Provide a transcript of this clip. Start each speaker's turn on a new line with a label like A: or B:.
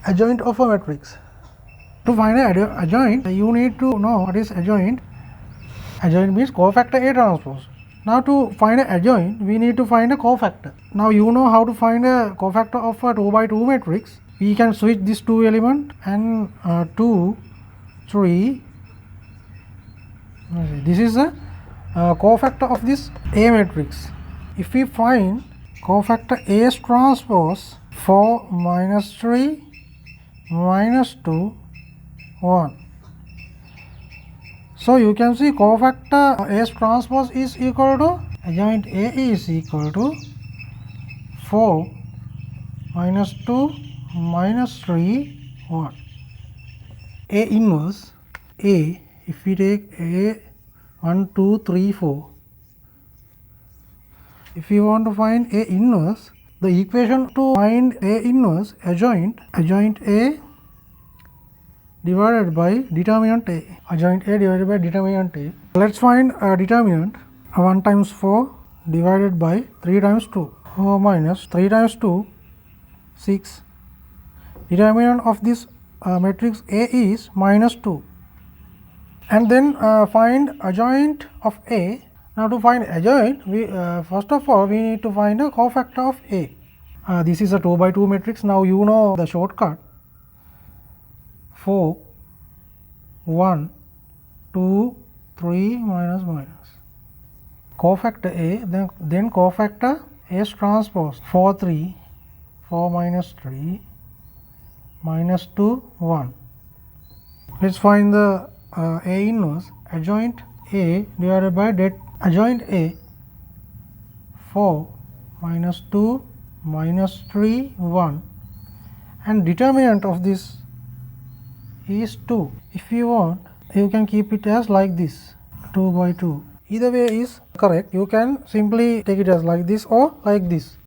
A: adjoint of a matrix. To find an adjoint, you need to know what is adjoint. Adjoint means cofactor A transpose. Now to find an adjoint, we need to find a cofactor. Now you know how to find a cofactor of a 2 by 2 matrix. We can switch this 2 element and 2, 3. This is a cofactor of this A matrix. If we find cofactor A's transpose 4 minus 3 minus 2 1. So you can see cofactor A's transpose is equal to adjoint A is equal to 4 minus 2 minus 3 1. A inverse A, if we take A 1 2 3 4, if we want to find A inverse, the equation to find A inverse adjoint A divided by determinant A, adjoint A divided by determinant A. Let's find a determinant. 1 times 4 divided by 3 times 2, 4 minus 3 times 2 6. Determinant of this matrix A is minus 2. And then find adjoint of A. Now to find adjoint, we first of all we need to find a cofactor of A. This is a 2 by 2 matrix. Now you know the shortcut. 4 1 2 3 minus minus cofactor A, then cofactor A's transpose 4 3 4 minus 3 minus 2 1. Let's find the A inverse adjoint A divided by adjoint A 4 minus 2 minus 3 1, and determinant of this is 2. If you want, you can keep it as like this, 2 by 2. Either way is correct. You can simply take it as like this or like this.